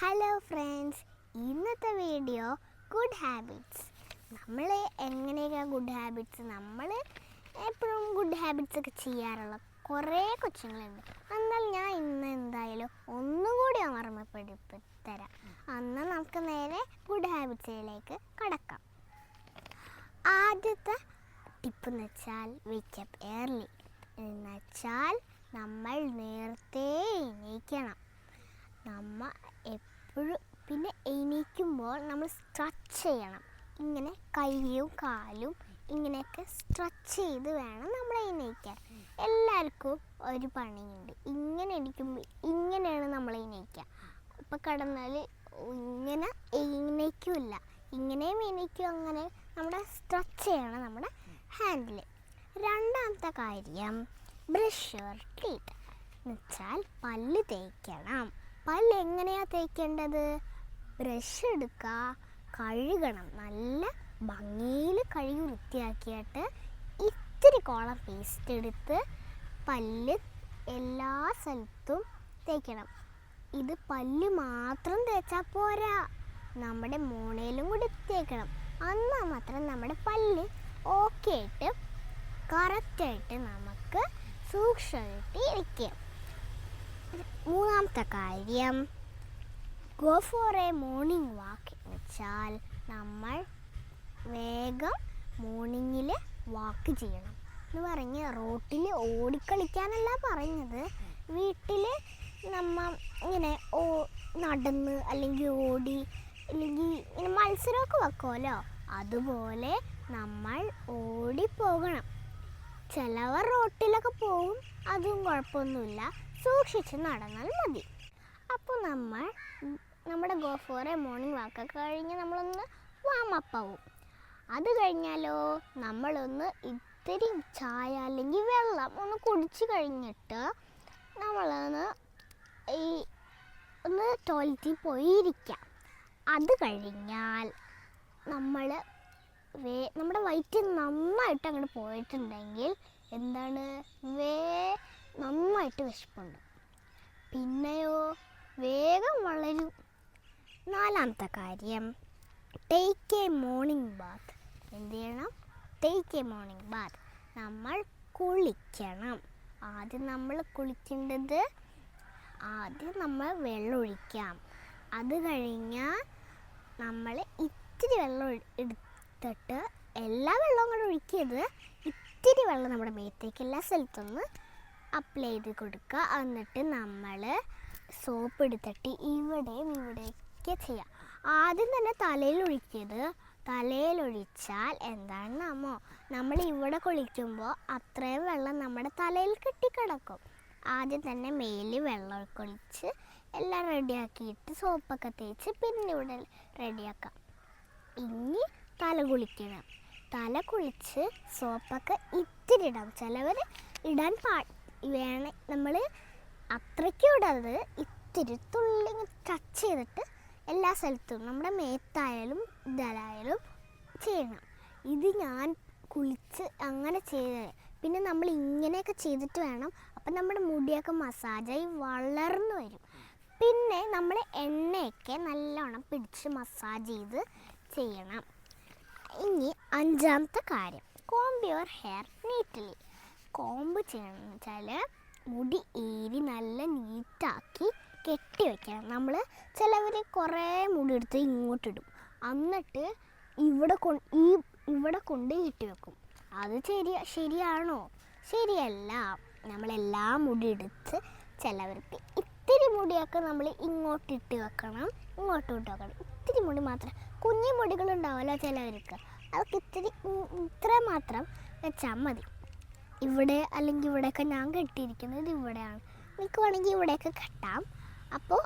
Hello friends, ഇന്നത്തെ video good habits. നമ്മൾ എങ്ങനെയൊക്കെയാണ് ഗുഡ് ഹാബിറ്റ്സ്, നമ്മൾ എപ്പോഴും ഗുഡ് ഹാബിറ്റ്സ് ഒക്കെ ചെയ്യാറുള്ള കുറേ കൊച്ചുങ്ങളുണ്ട്. എന്നാൽ ഞാൻ ഇന്ന് എന്തായാലും ഒന്നും കൂടി ഓർമ്മപ്പെടുത്തരാം. എന്നാൽ നമുക്ക് നേരെ ഗുഡ് ഹാബിറ്റ്സിലേക്ക് കടക്കാം. ആദ്യത്തെ ടിപ്പ് എന്ന് വെച്ചാൽ വേക്കപ്പ് ഏർലി. എന്ന് വെച്ചാൽ നമ്മൾ നേരത്തെ എണീക്കണം. നമ്മൾ എപ്പോഴും പിന്നെ എണീക്കുമ്പോൾ നമ്മൾ സ്ട്രെച്ച് ചെയ്യണം. ഇങ്ങനെ കൈയും കാലും ഇങ്ങനെയൊക്കെ സ്ട്രെച്ച് ചെയ്ത് വേണം നമ്മൾ എണീക്കാൻ. എല്ലാവർക്കും ഒരു പണിയുണ്ട്. ഇങ്ങനെ എണീക്കുമ്പോൾ ഇങ്ങനെയാണ് നമ്മൾ എണീക്കുക. ഇപ്പം കിടന്നാൽ ഇങ്ങനെ എണീക്കില്ല, ഇങ്ങനെയും എണീക്കും. അങ്ങനെ നമ്മുടെ സ്ട്രെച്ച് ചെയ്യണം നമ്മുടെ ഹാൻഡിൽ. രണ്ടാമത്തെ കാര്യം ബ്രഷ് യുവർ ടീത്ത്. എന്നുവെച്ചാൽ പല്ല് തേക്കണം. പല്ല് എങ്ങനെയാണ് തേക്കേണ്ടത്? ബ്രഷ് എടുക്കുക, കഴുകണം. നല്ല ഭംഗിയിൽ കഴുകി വൃത്തിയാക്കിയിട്ട് ഇത്തിരി കോളം പേസ്റ്റ് എടുത്ത് പല്ല് എല്ലാ സ്ഥലത്തും തേക്കണം. ഇത് പല്ല് മാത്രം തേച്ചാൽ പോരാ, നമ്മുടെ മോണയിലും കൂടി തേക്കണം. എന്നാൽ മാത്രം നമ്മുടെ പല്ല് ഓക്കെ ആയിട്ട് കറക്റ്റായിട്ട് നമുക്ക് സൂക്ഷിച്ചിട്ട് ഇരിക്കാം. മൂന്നാമത്തെ കാര്യം go for A morning walk. എന്ന് വെച്ചാൽ നമ്മൾ വേഗം മോർണിംഗിൽ വാക്ക് ചെയ്യണം എന്ന് പറഞ്ഞ് റോട്ടിൽ ഓടിക്കളിക്കാനല്ല പറഞ്ഞത്. വീട്ടിൽ നമ്മൾ ഇങ്ങനെ നടന്ന് അല്ലെങ്കിൽ ഓടി അല്ലെങ്കിൽ ഇങ്ങനെ മത്സരമൊക്കെ വെക്കുമല്ലോ, അതുപോലെ നമ്മൾ ഓടിപ്പോകണം. ചിലവർ റോട്ടിലൊക്കെ പോകും, അതും കുഴപ്പമൊന്നുമില്ല, സൂക്ഷിച്ച് നടന്നാൽ മതി. അപ്പോൾ നമ്മുടെ ഗോ ഫോർ എ മോർണിംഗ് വാക്കൊക്കെ കഴിഞ്ഞ് നമ്മളൊന്ന് വാമപ്പ് ആവും. അത് കഴിഞ്ഞാലോ നമ്മളൊന്ന് ഇത്തിരി ചായ അല്ലെങ്കിൽ വെള്ളം ഒന്ന് കുടിച്ച് കഴിഞ്ഞിട്ട് നമ്മളൊന്ന് ഒന്ന് ടോയ്ലറ്റിൽ പോയി ഇരിക്കാം. അത് കഴിഞ്ഞാൽ നമ്മുടെ വയറ്റിൽ നന്നായിട്ട് അങ്ങോട്ട് പോയിട്ടുണ്ടെങ്കിൽ എന്താണ്, നന്നായിട്ട് വിശപ്പുണ്ട്, പിന്നെയോ വേഗം വളരും. നാലാമത്തെ കാര്യം ടേക്ക് എ മോർണിംഗ് ബാത്ത്. എന്ത് ചെയ്യണം? Take a morning bath. നമ്മൾ കുളിക്കണം. ആദ്യം നമ്മൾ കുളിക്കേണ്ടത്, നമ്മൾ വെള്ളം ഒഴിക്കാം. അത് കഴിഞ്ഞാൽ നമ്മൾ ഇത്തിരി വെള്ളം എടുത്തിട്ട് എല്ലാ വെള്ളവും കൂടെ ഒഴിക്കരുത്, ഇത്തിരി വെള്ളം നമ്മുടെ മേത്തേക്ക് എല്ലാ സ്ഥലത്തൊന്ന് അപ്ലൈ ചെയ്ത് കൊടുക്കുക. എന്നിട്ട് നമ്മൾ സോപ്പ് എടുത്തിട്ട് ഇവിടെയും ഇവിടെയൊക്കെ ചെയ്യാം. ആദ്യം തന്നെ തലയിൽ ഒഴിക്കരുത്. തലയിലൊഴിച്ചാൽ എന്താണെന്നോ, നമ്മൾ ഇവിടെ കുളിക്കുമ്പോൾ അത്രയും വെള്ളം നമ്മുടെ തലയിൽ കെട്ടിക്കിടക്കും. ആദ്യം തന്നെ മേലിൽ വെള്ളം ഒഴിച്ച് എല്ലാം റെഡിയാക്കിയിട്ട് സോപ്പൊക്കെ തേച്ച് പിന്നെ ഇവിടെ റെഡിയാക്കാം. ഇനി തല കുളിക്കണം. തല കുളിച്ച് സോപ്പൊക്കെ ഇത്തിരി ഇടാം. ചിലവർ ഇടാൻ വേണേ നമ്മൾ അത്രയ്ക്കും ഇടാതെ ഇത്തിരി തുള്ളി ടച്ച് ചെയ്തിട്ട് എല്ലാ സ്ഥലത്തും നമ്മുടെ മേത്തായാലും ഇതായാലും ചെയ്യണം. ഇത് ഞാൻ കുളിച്ച് അങ്ങനെ ചെയ്തത്. പിന്നെ നമ്മൾ ഇങ്ങനെയൊക്കെ ചെയ്തിട്ട് വേണം. അപ്പം നമ്മുടെ മുടിയൊക്കെ മസാജായി വളർന്നു വരും. പിന്നെ നമ്മൾ എണ്ണയൊക്കെ നല്ലോണം പിടിച്ച് മസാജ് ചെയ്ത് ചെയ്യണം. ഇനി അഞ്ചാമത്തെ കാര്യം comb your hair neatly. Comb ചെയ്യണമെന്ന് വെച്ചാൽ മുടി ഏരി നല്ല നീറ്റാക്കി കെട്ടി വയ്ക്കണം. നമ്മൾ ചിലവർ കുറേ മുടി എടുത്ത് ഇങ്ങോട്ടിടും, എന്നിട്ട് ഇവിടെ കൊണ്ട് കെട്ടി വെക്കും. അത് ശരിയാണോ? ശരിയല്ല. നമ്മളെല്ലാ മുടി എടുത്ത് ചിലവർക്ക് ഇത്തിരി മുടിയൊക്കെ നമ്മൾ ഇങ്ങോട്ടിട്ട് വെക്കണം, ഇങ്ങോട്ടിട്ട് വെക്കണം. ഇത്തിരി മുടി മാത്രം, കുഞ്ഞു മുടികളുണ്ടാവുമല്ലോ ചിലവർക്ക്, അതൊക്കെ ഇത്ര മാത്രം വെച്ചാൽ മതി. ഇവിടെ അല്ലെങ്കിൽ ഇവിടെയൊക്കെ ഞാൻ കെട്ടിയിരിക്കുന്നത് ഇവിടെയാണ്, എനിക്ക് വേണമെങ്കിൽ ഇവിടെയൊക്കെ കെട്ടാം. അപ്പോൾ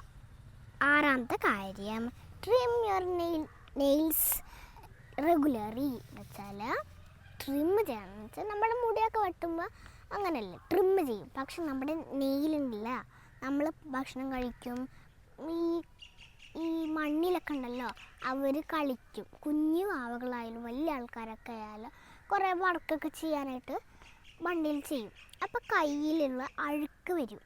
ആറാമത്തെ കാര്യം ട്രിം യുവർ നെയിൽസ് റെഗുലറി. എന്ന് വെച്ചാൽ ട്രിം ചെയ്യണം. എന്ന് വെച്ചാൽ നമ്മുടെ മുടിയൊക്കെ വെട്ടുമ്പോൾ അങ്ങനെയല്ലേ ട്രിം ചെയ്യും. പക്ഷെ നമ്മുടെ നെയിലുണ്ടല്ല, നമ്മൾ ഭക്ഷണം കഴിക്കും, ഈ മണ്ണിലൊക്കെ ഉണ്ടല്ലോ, അവർ കളിക്കും. കുഞ്ഞു ആവകളായാലും വലിയ ആൾക്കാരൊക്കെ ആയാലും കുറേ വർക്കൊക്കെ ചെയ്യാനായിട്ട് മണ്ണിൽ ചെയ്യും. അപ്പോൾ കയ്യിലുള്ള അഴുക്ക് വരും.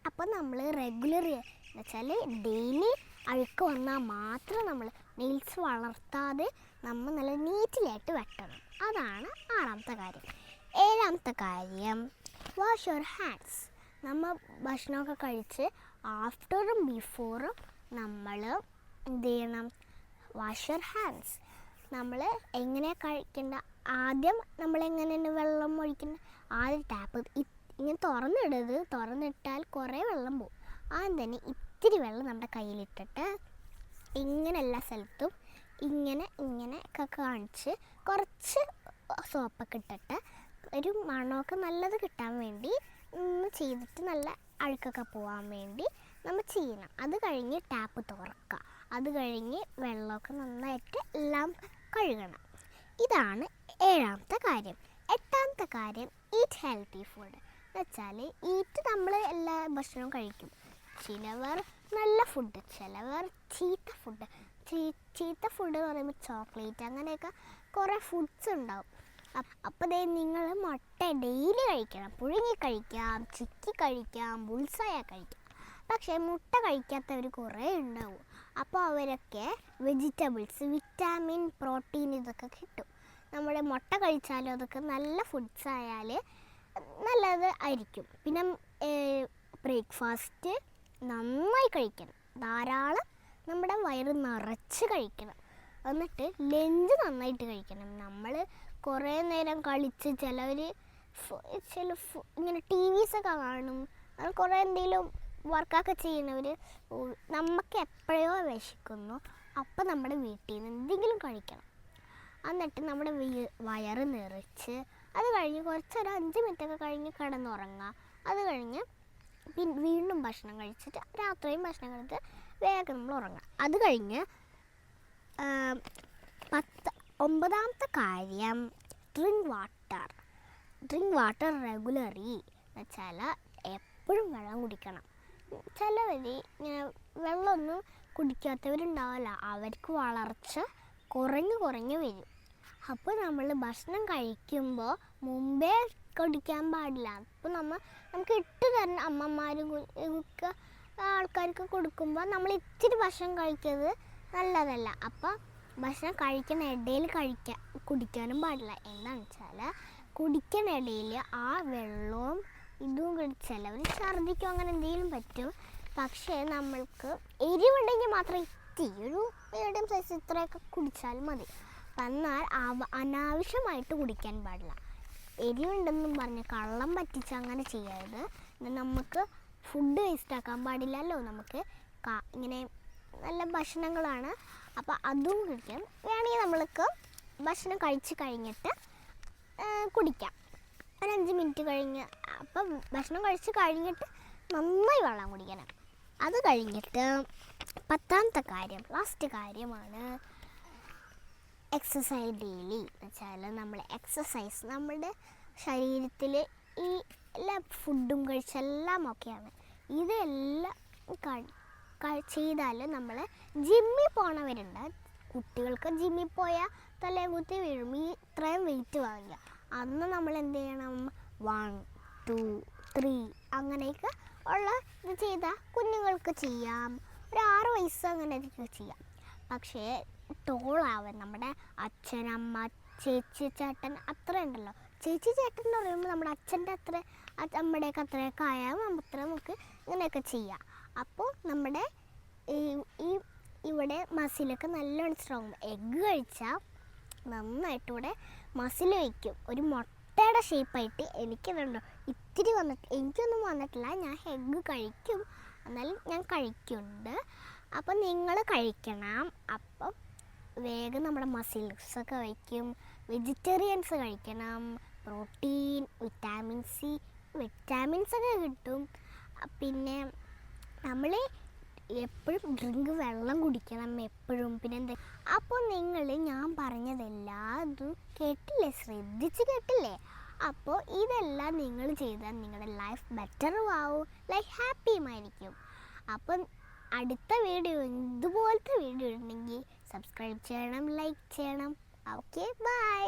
അപ്പോൾ നമ്മൾ റെഗുലർ എന്ന് വെച്ചാൽ ഡെയിലി അഴുക്ക് വന്നാൽ മാത്രം നമ്മൾ നെയിൽസ് വളർത്താതെ നമ്മൾ നല്ല നീറ്റിലായിട്ട് വെട്ടണം. അതാണ് 6ാമത്തെ കാര്യം. 7ാമത്തെ കാര്യം വാഷ് യുവർ ഹാൻഡ്സ്. നമ്മൾ ഭക്ഷണമൊക്കെ കഴിച്ച് ആഫ്റ്ററും ബിഫോറും നമ്മൾ എന്ത് ചെയ്യണം? Wash your hands. നമ്മൾ എങ്ങനെ കഴിക്കേണ്ട, ആദ്യം നമ്മളെങ്ങനെയാണ് വെള്ളം ഒഴിക്കേണ്ടത്? ആദ്യം ടാപ്പ് ഇങ്ങനെ തുറന്നിട്ടാൽ കുറേ വെള്ളം പോകും. ആദ്യം തന്നെ ഇത്തിരി വെള്ളം നമ്മുടെ കയ്യിലിട്ടിട്ട് ഇങ്ങനെ എല്ലാ സ്ഥലത്തും ഇങ്ങനെ ഒക്കെ കാണിച്ച് കുറച്ച് സോപ്പൊക്കെ ഇട്ടിട്ട് ഒരു മണമൊക്കെ നല്ലത് കിട്ടാൻ വേണ്ടി ചെയ്തിട്ട് നല്ല അഴുക്കൊക്കെ പോകാൻ വേണ്ടി നമ്മൾ ചെയ്യണം. അത് കഴിഞ്ഞ് ടാപ്പ് തുറക്കുക. അത് കഴിഞ്ഞ് വെള്ളമൊക്കെ നന്നായിട്ട് എല്ലാം കഴുകണം. ഇതാണ് 7ാമത്തെ കാര്യം. 8ാമത്തെ കാര്യം ഈറ്റ് ഹെൽത്തി ഫുഡ്. എന്ന് വെച്ചാൽ നമ്മൾ എല്ലാ ഭക്ഷണവും കഴിക്കും. ചിലവർ നല്ല ഫുഡ്, ചിലവർ ചീത്ത ഫുഡ്. ചീത്ത ഫുഡ് എന്ന് പറയുമ്പോൾ ചോക്ലേറ്റ്, അങ്ങനെയൊക്കെ കുറേ ഫുഡ്സ് ഉണ്ടാവും. അപ്പോൾ നിങ്ങൾ മുട്ട ഡെയിലി കഴിക്കണം. പുഴുങ്ങി കഴിക്കാം, ചിക്കി കഴിക്കാം, ബുൾസയ കഴിക്കാം. പക്ഷേ മുട്ട കഴിക്കാത്തവർ കുറേ ഉണ്ടാവും. അപ്പോൾ അവരൊക്കെ വെജിറ്റബിൾസ്, വിറ്റാമിൻ, പ്രോട്ടീൻ ഇതൊക്കെ കിട്ടും. നമ്മുടെ മുട്ട കഴിച്ചാലും അതൊക്കെ നല്ല ഫുഡ്സ് ആയാൽ നല്ലത് ആയിരിക്കും. പിന്നെ ബ്രേക്ക്ഫാസ്റ്റ് നന്നായി കഴിക്കണം, ധാരാളം നമ്മുടെ വയറ് നിറച്ച് കഴിക്കണം. എന്നിട്ട് ലഞ്ച് നന്നായിട്ട് കഴിക്കണം. നമ്മൾ കുറേ നേരം കളിച്ച് ചിലവർ ഇങ്ങനെ TVസൊക്കെ കാണും, അത് കുറേ എന്തെങ്കിലും വർക്കൊക്കെ ചെയ്യുന്നവർ. നമുക്ക് എപ്പോഴോ വിശക്കുന്നു, അപ്പം നമ്മുടെ വീട്ടിൽ നിന്ന് എന്തെങ്കിലും കഴിക്കണം. എന്നിട്ട് നമ്മുടെ വയറ് നിറച്ച് അത് കഴിഞ്ഞ് കുറച്ചൊരു 5 മിനിറ്റൊക്കെ കഴിഞ്ഞ് കിടന്നുറങ്ങുക. അത് കഴിഞ്ഞ് വീണ്ടും ഭക്ഷണം കഴിച്ചിട്ട് രാത്രിയും ഭക്ഷണം കഴിച്ചിട്ട് വേഗം നമ്മൾ ഉറങ്ങുക. അത് കഴിഞ്ഞ് 9ാമത്തെ കാര്യം ഡ്രിങ്ക് വാട്ടർ റെഗുലറി. എന്ന് വെച്ചാൽ എപ്പോഴും വെള്ളം കുടിക്കണം. ചിലവർ ഇങ്ങനെ വെള്ളമൊന്നും കുടിക്കാത്തവരുണ്ടാവില്ല, അവർക്ക് വളർച്ച കുറഞ്ഞു വരും. അപ്പോൾ നമ്മൾ ഭക്ഷണം കഴിക്കുമ്പോൾ മുമ്പേ കുടിക്കാൻ പാടില്ല. അപ്പോൾ നമുക്ക് ഇട്ട് തരുന്ന അമ്മമാരും ആൾക്കാർക്ക് കൊടുക്കുമ്പോൾ നമ്മൾ ഇത്തിരി ഭക്ഷണം കഴിക്കുന്നത് നല്ലതല്ല. അപ്പോൾ ഭക്ഷണം കഴിക്കുന്ന ഇടയിൽ കുടിക്കാനും പാടില്ല. എന്താണെന്ന് വെച്ചാൽ കുടിക്കുന്ന ഇടയിൽ ആ വെള്ളവും ഇതും ചിലവർ ഛർദ്ദിക്കും, അങ്ങനെ എന്തെങ്കിലും പറ്റും. പക്ഷേ നമ്മൾക്ക് എരിവുണ്ടെങ്കിൽ മാത്രം ഇത്തിരി ഒരു മീഡിയം സൈസ് ഇത്രയൊക്കെ കുടിച്ചാൽ മതി. എന്നാൽ അനാവശ്യമായിട്ട് കുടിക്കാൻ പാടില്ല. എരിവുണ്ടെന്നും പറഞ്ഞ് കള്ളം പറ്റിച്ച് അങ്ങനെ ചെയ്യരുത്. നമുക്ക് ഫുഡ് വേസ്റ്റാക്കാൻ പാടില്ലല്ലോ. നമുക്ക് ഇങ്ങനെ നല്ല ഭക്ഷണങ്ങളാണ്, അപ്പോൾ അതും കുടിക്കാം. വേണമെങ്കിൽ നമ്മൾക്ക് ഭക്ഷണം കഴിച്ച് കഴിഞ്ഞിട്ട് കുടിക്കാം, ഒരു 5 മിനിറ്റ് കഴിഞ്ഞ്. അപ്പം ഭക്ഷണം കഴിച്ച് കഴിഞ്ഞിട്ട് നന്നായി വെള്ളം കുടിക്കണം. അത് കഴിഞ്ഞിട്ട് 10ാമത്തെ കാര്യം, ലാസ്റ്റ് കാര്യമാണ് എക്സസൈസ് ഡെയിലി. എന്ന് വെച്ചാൽ നമ്മൾ എക്സസൈസ് നമ്മുടെ ശരീരത്തിൽ ഈ എല്ലാ ഫുഡും കഴിച്ചെല്ലാം ഒക്കെയാണ്. ഇതെല്ലാം ചെയ്താൽ നമ്മൾ ജിമ്മിൽ പോണവരുണ്ട്. കുട്ടികൾക്ക് ജിമ്മിൽ പോയാൽ തലകുത്തി വീഴും, ഇത്രയും വെയിറ്റ് വാങ്ങിക്കുക. അന്ന് നമ്മൾ എന്ത് ചെയ്യണം? 1, 2, 3 അങ്ങനെയൊക്കെ ഉള്ള ഇത് ചെയ്താൽ കുഞ്ഞുങ്ങൾക്ക് ചെയ്യാം. ഒരു 6 വയസ്സ് അങ്ങനെയൊക്കെ ചെയ്യാം. പക്ഷേ ടോളാവാൻ നമ്മുടെ അച്ഛൻ, അമ്മ, ചേച്ചി, ചേട്ടൻ അത്ര ഉണ്ടല്ലോ. ചേച്ചി, ചേട്ടൻ എന്ന് പറയുമ്പോൾ നമ്മുടെ അച്ഛൻ്റെ അത്ര, അമ്മയുടെയൊക്കെ അത്രയൊക്കെ ആയാൽ നമുക്ക് ഇങ്ങനെയൊക്കെ ചെയ്യാം. അപ്പോൾ നമ്മുടെ ഇവിടെ മസിലൊക്കെ നല്ലോണം സ്ട്രോങ്. എഗ്ഗ് കഴിച്ചാൽ നന്നായിട്ട് ഇവിടെ മസിൽ വയ്ക്കും. ഒരു മുട്ടയുടെ ഷേപ്പായിട്ട്. എനിക്കതുണ്ടോ ഇത്തിരി എനിക്കൊന്നും വന്നിട്ടില്ല. ഞാൻ എഗ്ഗ് കഴിക്കും, എന്നാലും ഞാൻ കഴിക്കുന്നുണ്ട്. അപ്പം നിങ്ങൾ കഴിക്കണം. അപ്പം വേഗം നമ്മുടെ മസിൽസൊക്കെ വയ്ക്കും. വെജിറ്റേറിയൻസ് കഴിക്കണം. പ്രോട്ടീൻ, വിറ്റാമിൻസൊക്കെ കിട്ടും. പിന്നെ നമ്മൾ എപ്പോഴും വെള്ളം കുടിക്കണം എപ്പോഴും. പിന്നെ അപ്പോൾ ഞാൻ പറഞ്ഞതെല്ലാം കേട്ടില്ലേ? ശ്രദ്ധിച്ച് കേട്ടില്ലേ? അപ്പോൾ ഇതെല്ലാം നിങ്ങൾ ചെയ്താൽ നിങ്ങളുടെ ലൈഫ് ബെറ്ററും ആവും, ലൈഫ് ഹാപ്പിയുമായിരിക്കും. അപ്പം അടുത്ത വീഡിയോ ഇതുപോലത്തെ വീഡിയോ ഉണ്ടെങ്കിൽ സബ്സ്ക്രൈബ് ചെയ്യണം, ലൈക്ക് ചെയ്യണം. Okay, by.